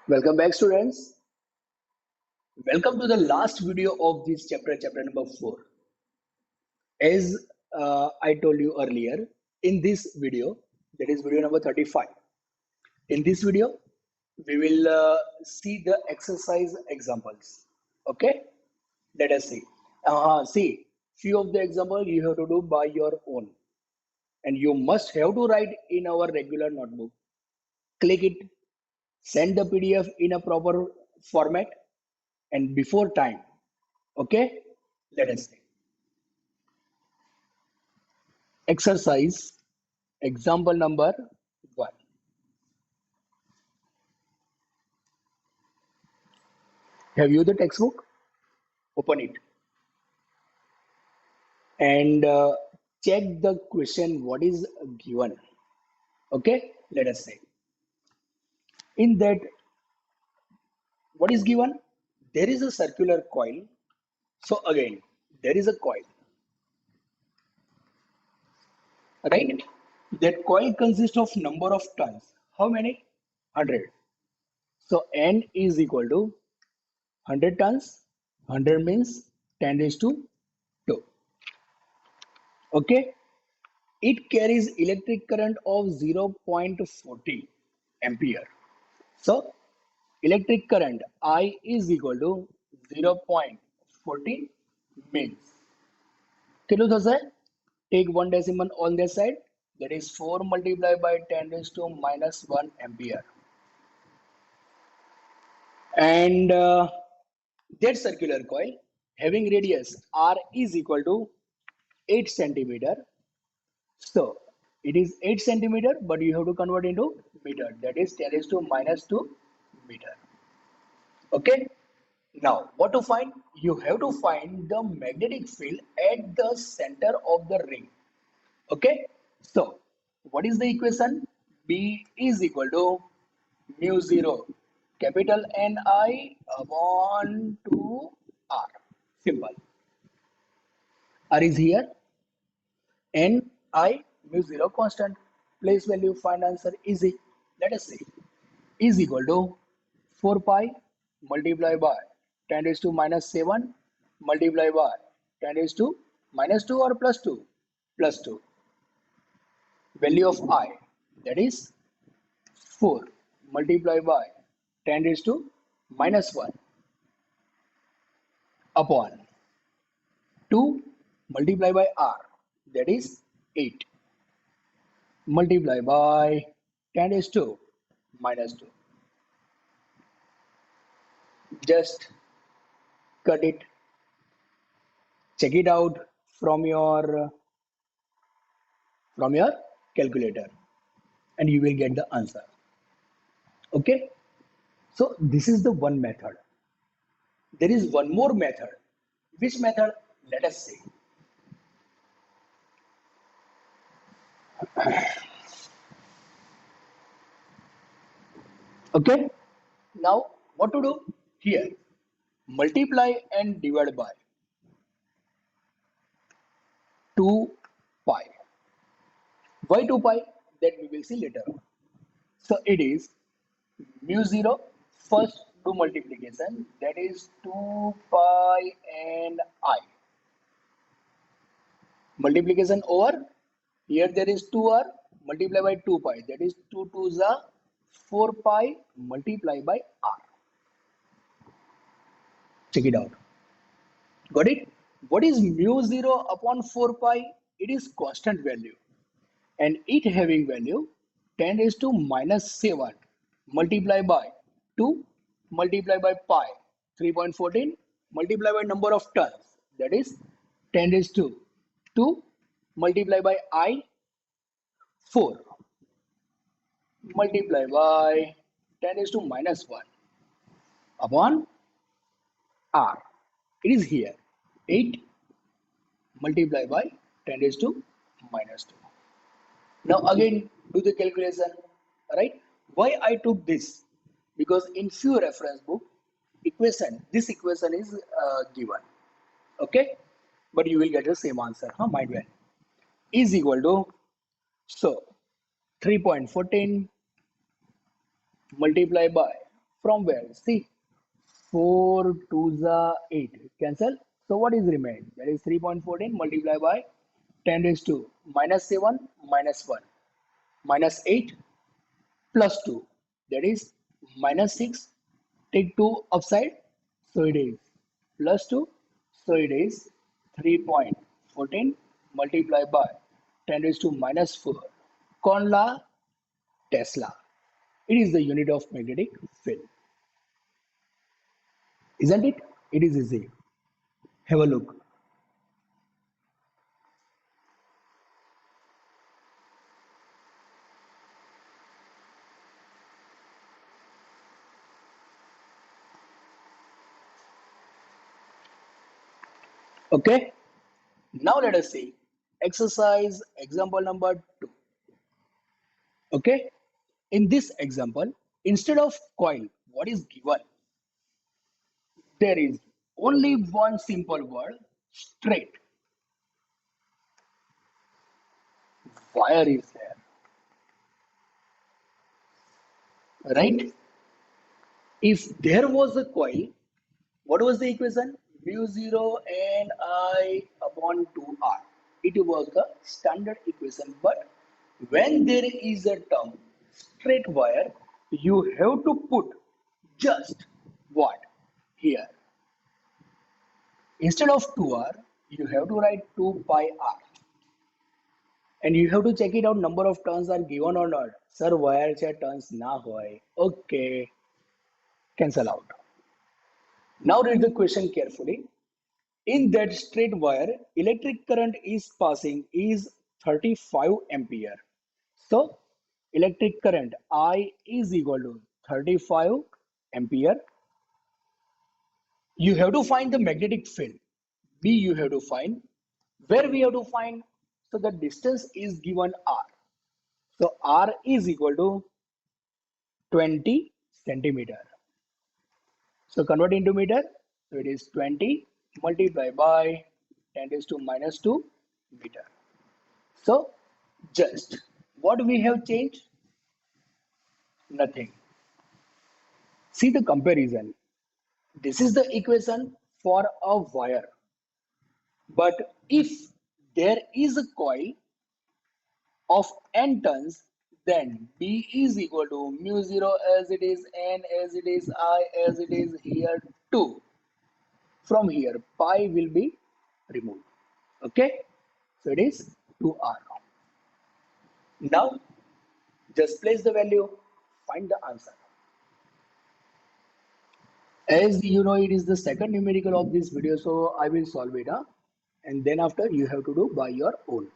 Welcome back, students. Welcome to the last video of this chapter number 4. As I told you earlier, in this video, that is video number 35. In this video, we will see the exercise examples. Okay, let us see. See, few of the examples you have to do by your own, and you must have to write in our regular notebook. Click it, send the PDF in a proper format, and before time. Okay, let us see. Exercise example number 1. Have you the textbook? Open it and check the question what is given. Okay, let us say in that what is given, there is a circular coil. So again, there is a coil, right? That coil consists of number of turns. How many? 100. So n is equal to 100 turns. 100 means 10 raised to 2. Okay, it carries electric current of 0.40 ampere. So electric current I is equal to 0.40 means કેટલું થશે? Take one decimal on this side, that is 4 multiplied by 10 raised to minus 1 ampere. And that circular coil having radius r is equal to 8 centimeter. So it is 8 centimeter, but you have to convert into meter. That is 10 raised to minus 2 meter. Okay. Now, what to find? You have to find the magnetic field at the center of the ring. Okay. So, what is the equation? B is equal to mu 0 capital Ni upon 2R. Simple. R is here. N I mu 0 constant. Place value, find answer, easy. Let us see. Is equal to 4 pi multiplied by 10 raised to minus 7 multiplied by 10 raised to minus 2 or plus 2? Plus 2. Value of I, that is 4 multiplied by 10 raised to minus 1 upon 2 multiplied by R, that is 8 multiplied by 10 raised to minus 2. Just cut it, check it out from your calculator, and you will get the answer. Okay, so this is the one method. There is one more method. Which method? Let us see. Okay, now what to do here? Multiply and divide by 2 pi. Why 2 pi? That we will see later on. So it is mu 0, first do multiplication, that is 2 pi and I. Multiplication over, here there is 2r, multiply by 2 pi, that is 2 2 is 4 pi multiply by r. Check it out. Got it? What is mu 0 upon 4 pi? It is constant value, and it having value 10 raised to minus 7 multiply by 2 multiply by pi 3.14 multiply by number of turns, that is 10 raised to 2 multiply by I 4 multiply by 10 raised to minus 1 upon R. It is here 8 multiply by 10 raised to minus 2. Now again do the calculation, right? Why I took this? Because in few reference book equation, this equation is given. Okay, but you will get the same answer, mind well. Is equal to, so 3.14 multiplied by From where? See, 4 to the 8. Cancel. So what is remained? That is 3.14 multiplied by 10 raised to minus 7 minus 1 minus 8 plus 2. That is minus 6. Take 2 upside. So it is plus 2. So it is 3.14 multiplied by 10 raised to minus 4. Conla Tesla. It is the unit of magnetic field. Isn't it? It is easy. Have a look. Okay. Now let us see exercise example number 2. Okay. In this example, instead of coil, what is given? There is only one simple word, straight. Wire is there, right? If there was a coil, what was the equation? Mu 0 and I upon 2R. It was the standard equation. But when there is a term straight wire, you have to put just what? Here. Instead of 2R, you have to write 2 pi R. And you have to check it out number of turns are given or not. Sir, wire चे turns na hoy. Okay, cancel out. Now read the question carefully. In that straight wire, electric current is passing is 35 ampere. So, electric current I is equal to 35 ampere. You have to find the magnetic field. B you have to find. Where we have to find? So, the distance is given R. So, R is equal to 20 centimeter. So, convert into meter. So, it is 20 multiplied by 10 raised to minus 2 meter. So, just what we have changed? Nothing. See the comparison. This is the equation for a wire. But if there is a coil of n turns, then B is equal to mu 0 as it is, n as it is, I as it is here too. From here, pi will be removed. Okay? So it is 2R. Now, just place the value, find the answer. As you know, it is the second numerical of this video, so I will solve it. And then after, you have to do by your own.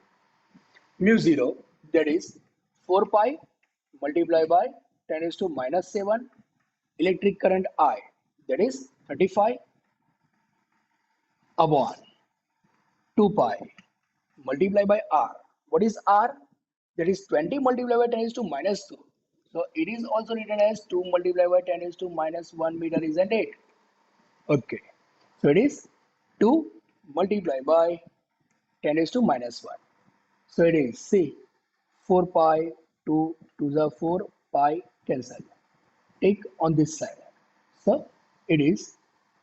Mu 0, that is 4 pi multiplied by 10 raised to minus 7 electric current I, that is 35 upon 2 pi multiplied by R. What is R? That is 20 multiplied by 10 raised to minus 2. So it is also written as 2 multiplied by 10 raised to minus 1 meter, isn't it? Okay. So it is 2 multiplied by 10 raised to minus 1. So it is, see, 4 pi, 2 to the 4 pi cancel. Take on this side. So it is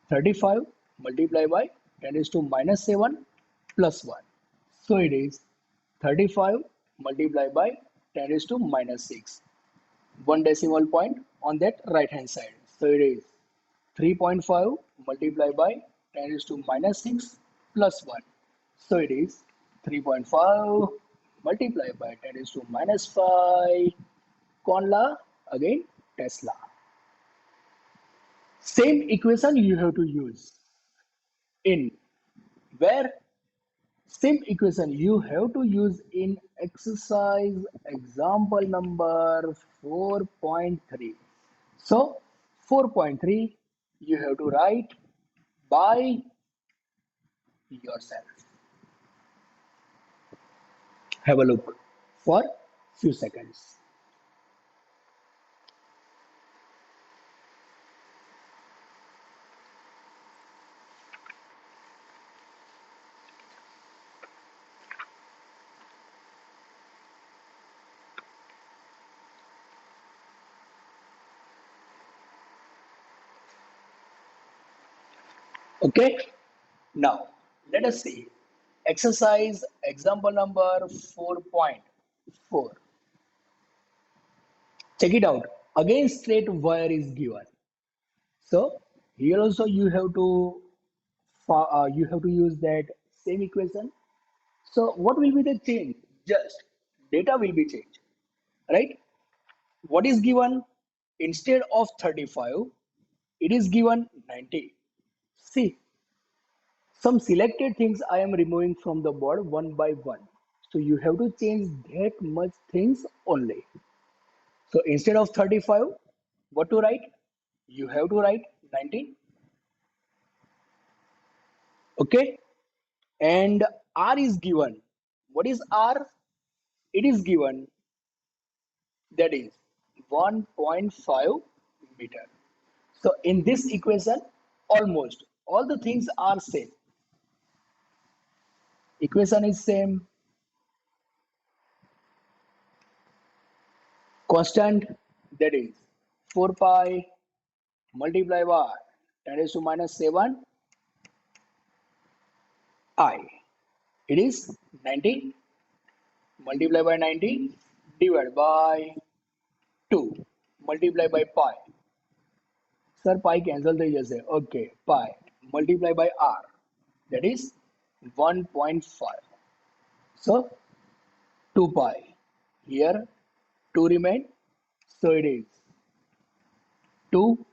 35 multiplied by 10 raised to minus 7 plus 1. So it is 35 multiplied by 10 raised to minus 6. One decimal point on that right hand side. So it is 3.5 multiplied by 10 raised to minus 6 plus 1. So it is 3.5 multiplied by 10 raised to minus 5. Conla again Tesla. Same equation you have to use in where same equation you have to use in exercise example number 4.3. So 4.3 you have to write by yourself. Have a look for few seconds. Okay. Now let us see exercise example number 4.4. Check it out. Again, straight wire is given. So here also you have to use that same equation. So what will be the change? Just data will be changed, right? What is given? Instead of 35, it is given 90. See, some selected things I am removing from the board one by one. So you have to change that much things only. So instead of 35, what to write? You have to write 90. Okay. And R is given. What is R? It is given, that is 1.5 meter. So in this equation, almost all the things are same. Equation is same. Constant, that is 4 pi multiplied by 10 raised to minus 7 I. It is 90 multiplied by 90 divided by 2 multiplied by pi. Sir, pi cancel થઈ જશે. Okay, pi multiplied by r, that is 1.5. So 2 pi. Here 2 remain. So it is 2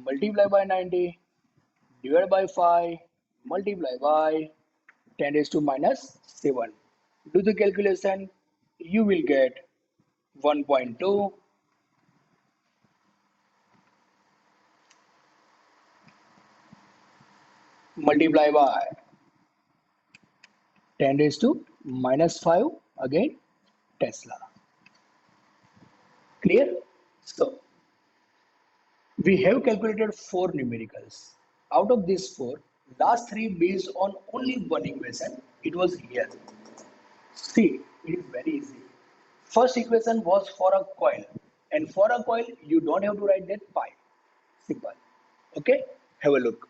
multiplied by 90 divided by 5 multiplied by 10 raised to minus 7. Do the calculation. You will get 1.2 multiplied by 10 raised to minus 5, again Tesla. Clear? So we have calculated 4 numericals. Out of these 4, last 3 based on only one equation. It was here. See, it is very easy. First equation was for a coil, and for a coil, you don't have to write that pi. Simple. Okay, have a look.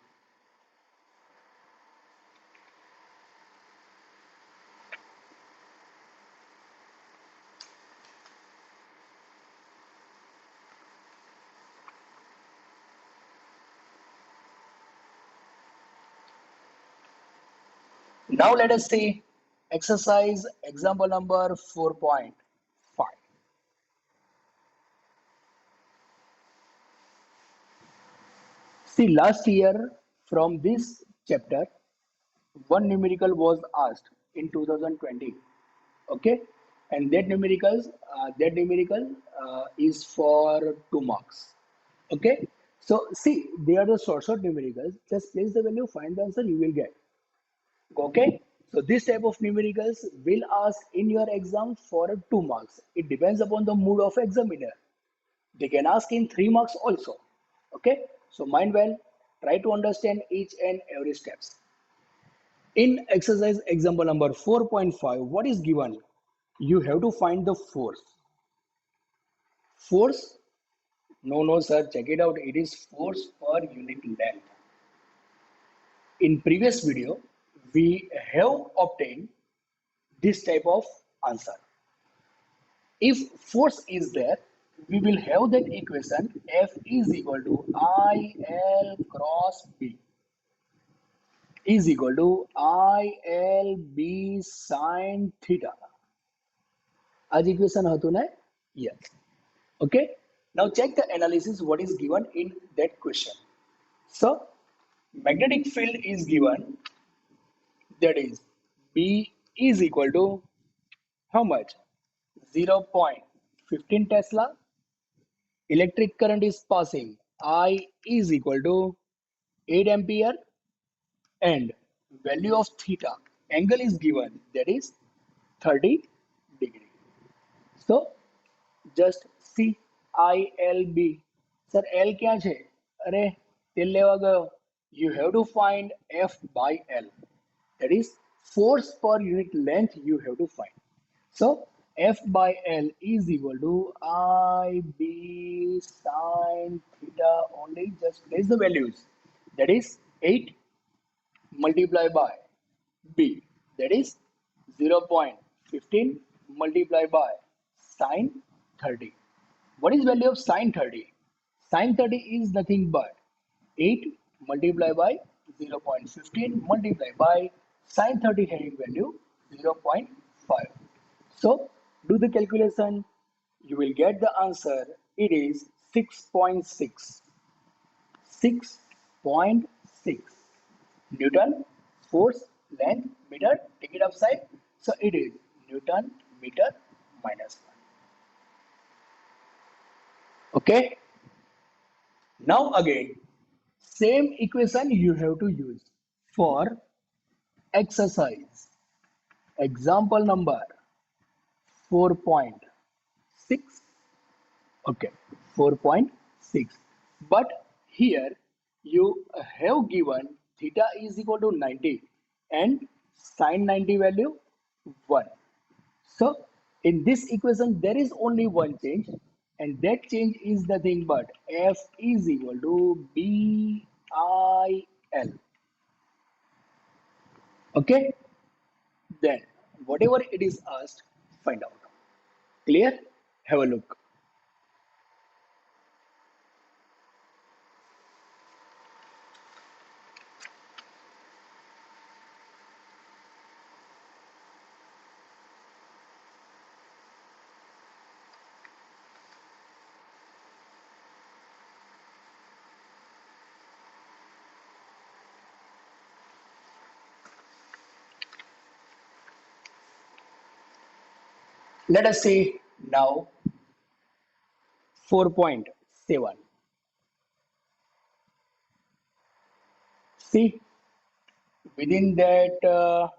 Now let us see exercise example number 4.5. See, last year from this chapter, one numerical was asked in 2020. Okay, and that numerical is for 2 marks. Okay, so see, they are the short numericals. Just place the value, find the answer, you will get. Okay, so this type of numericals will ask in your exam for 2 marks. It depends upon the mood of examiner. They can ask in 3 marks also. Okay, so mind well, try to understand each and every steps. In exercise example number 4.5, what is given? You have to find the force. Force? No, no, sir, check it out. It is force per unit length. In previous video, we have obtained this type of answer. If force is there, we will have that equation F is equal to IL cross B is equal to ILB sin theta. As equation હતું ને? Yes. Okay. Now check the analysis what is given in that question. So magnetic field is given, that is B is equal to how much? 0.15 Tesla. Electric current is passing. I is equal to 8 ampere, and value of theta angle is given, that is 30 degree. So just C I L B. Sir, L ક્યાં છે? અરે તેલ લેવા ગયો. You have to find F by L. That is force per unit length you have to find. So F by L is equal to IB sin theta only. Just place the values. That is 8 multiply by B, that is 0.15 multiply by sine 30. What is value of sine 30? Sine 30 is nothing but 8 multiplied by 0.15 multiplied by sine 30 having value 0.5. So do the calculation, you will get the answer. It is 6.6. 6.6 Newton force length meter, take it upside. So it is Newton meter minus 1. Okay. Now again, same equation you have to use for exercise. Example number 4.6. Okay, 4.6. But here you have given theta is equal to 90 and sine 90 value 1. So in this equation there is only one change, and that change is nothing but F is equal to BIL. Okay, then whatever it is asked, find out. Clear? Have a look. Let us see now 4.7. See, within that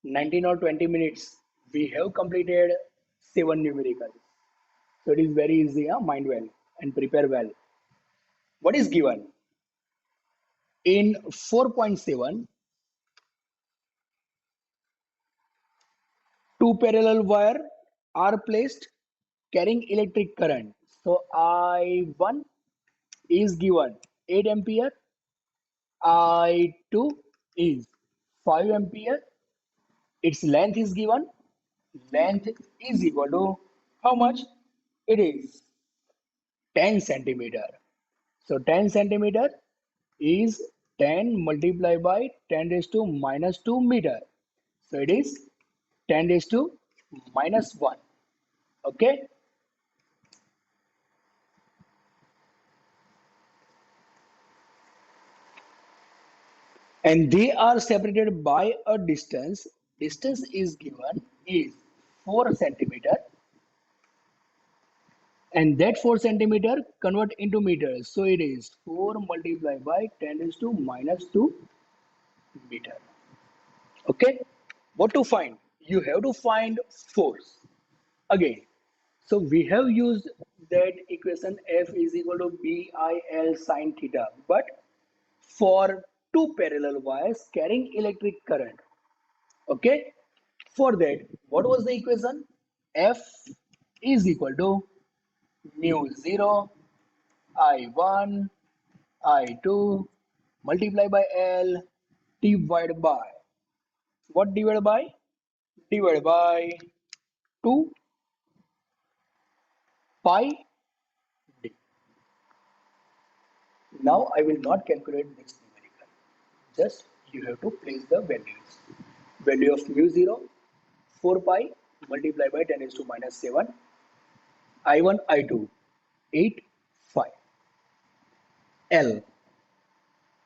19 or 20 minutes, we have completed 7 numericals. So it is very easy, mind well and prepare well. What is given? In 4.7, two parallel wire are placed carrying electric current. So I1 is given 8 ampere, I2 is 5 ampere, its length is given. Length is equal to how much? It is 10 centimeter. So 10 centimeter is 10 multiplied by 10 raised to minus 2 meter. So it is 10 raised to minus 1. Okay. And they are separated by a distance. Distance is given is 4 centimeter, and that 4 centimeter convert into meters. So it is 4 multiplied by 10 raised to minus 2 meter. Okay. What to find? You have to find force. Again, so we have used that equation F is equal to BIL sine theta, but for two parallel wires carrying electric current. Okay. For that, what was the equation? F is equal to mu 0 I1 I2 multiply by L divided by what, divided by? Divided by 2 pi d. Now I will not calculate this numerical. Just you have to place the values. Value of mu 0, 4 pi multiplied by 10 is to minus 7. I1, I2, 8, 5. L,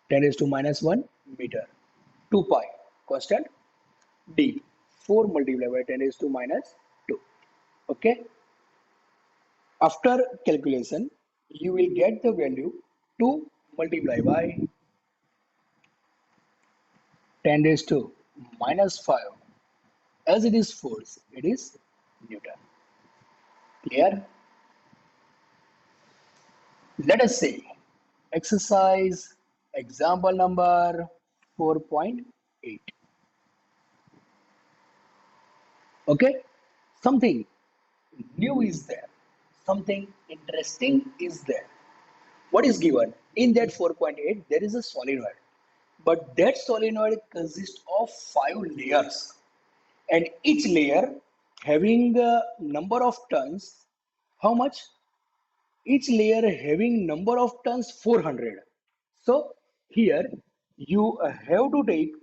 10 is to minus 1 meter. 2 pi, constant. D, 4 multiplied by 10 is to minus 2. Okay. After calculation, you will get the value 2 multiplied by 10 raised to minus 5. As it is force, it is Newton. Clear? Let us see. Exercise example number 4.8. Okay? Something new is there. Something interesting is there. What is given? In that 4.8, there is a solenoid. but that solenoid consists of 5 layers, and each layer having a number of turns. How much? Each layer having number of turns 400. So here you have to take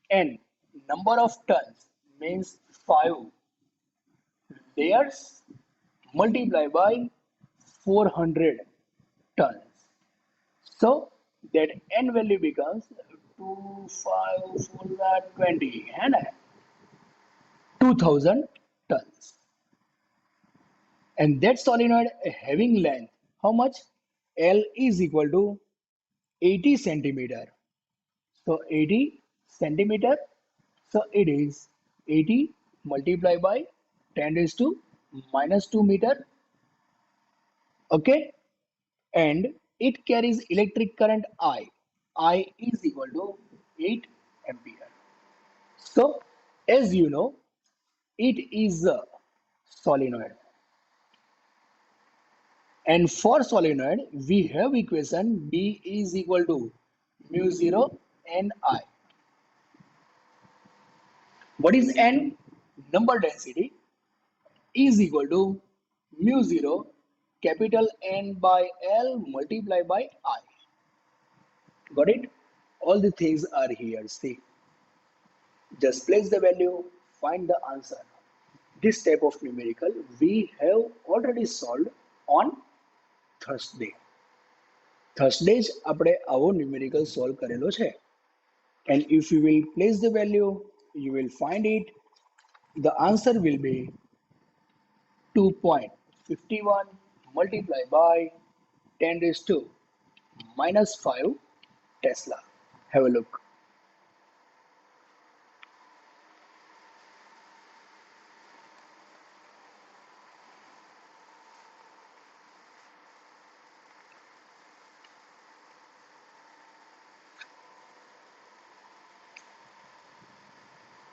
n number of turns means 5 layers multiply by 400 tons. So that n value becomes 2, 5, 4, 20 and 2000 tons. And that solenoid having length, how much? L is equal to 80 centimeter. So 80 centimeter. So it is 80 multiplied by 10 raised to minus 2 meter. Okay. And it carries electric current I. I is equal to 8 ampere. So as you know, it is a solenoid. And for solenoid, we have equation B is equal to mu 0 N I. What is N? Number density is equal to mu 0 capital N by L multiplied by I. Got it? All the things are here. See, just place the value, find the answer. This type of numerical we have already solved on Thursday. Thursday જ આપણે આવો numerical solve કરેલો છે. And if you will place the value, you will find it. The answer will be 2.51 multiplied by 10 raised to minus 5 Tesla. Have a look.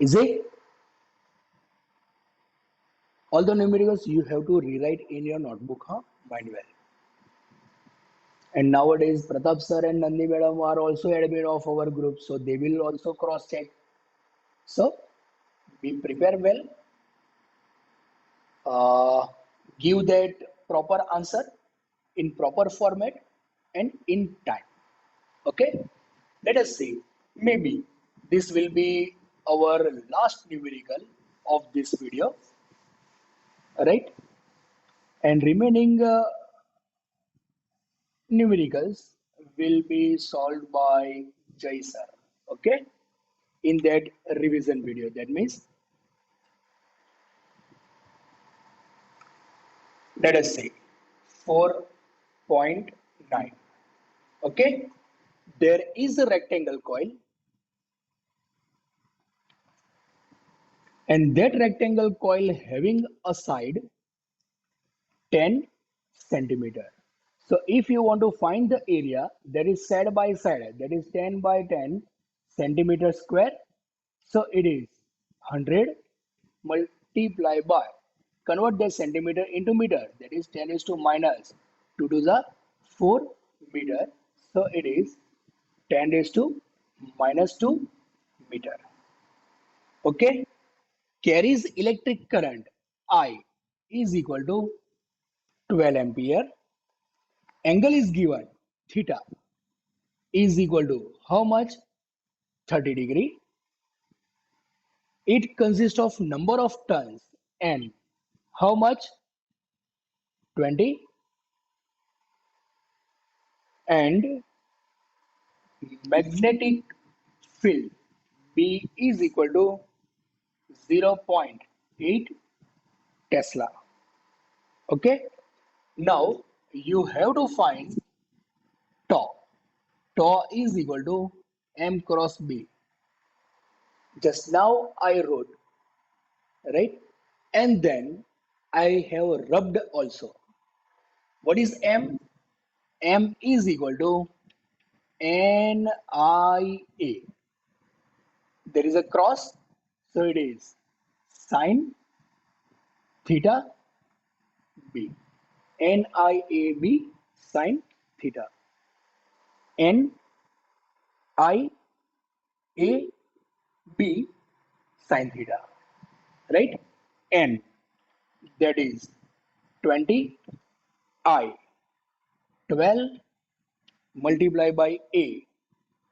Is it? All the numericals you have to rewrite in your notebook, huh? Mind well. And nowadays, Pratap sir and Nandi madam are also admin of our group, so they will also cross check. So be prepare well, uh, give that proper answer in proper format and in time. Okay, let us see. Maybe this will be our last numerical of this video, right? And remaining numericals will be solved by Jai sir. Okay, in that revision video. That means, let us say 4.9. Okay, there is a rectangle coil, and that rectangle coil having a side 10 centimeter. So if you want to find the area that is side by side, that is 10 by 10 centimeter square, so it is 100 multiplied by, convert the centimeter into meter, that is 10 is to minus 2 to the 4 meter, so it is 10 is to minus 2 meter. Okay, carries electric current I is equal to 12 ampere. Angle is given theta is equal to how much? 30 degree. It consists of number of turns and how much? 20. And magnetic field B is equal to 0.8 Tesla. Okay. Now you have to find tau. Tau is equal to M cross B. Just now I wrote, right? And then I have rubbed also. What is M? M is equal to NIA. There is a cross, so it is sine theta B. NIAB sine theta. NI A, B sine theta, right? N, that is 20, I 12 multiplied by A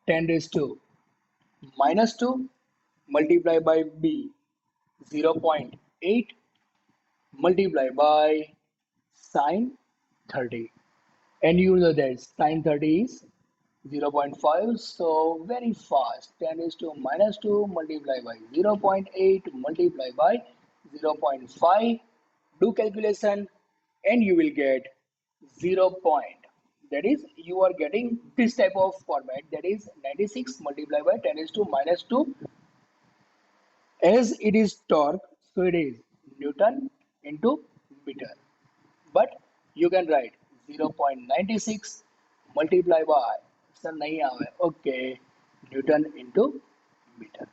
10 raised to minus 2 multiplied by B 0.8 multiplied by sine 30. And you know that sine 30 is 0.5, so very fast. 10 is to minus 2 multiplied by 0.8 multiplied by 0.5. Do calculation and you will get 0 point. That is, you are getting this type of format, that is 96 multiplied by 10 is to minus 2. As it is torque, so it is Newton into meter. But you can write 0.96 multiplied by, sir nahi aave, okay, Newton into meter.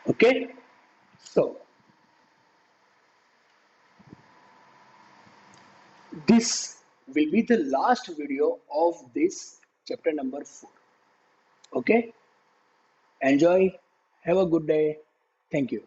Okay, so this will be the last video of this chapter number 4. Okay, enjoy, have a good day, thank you.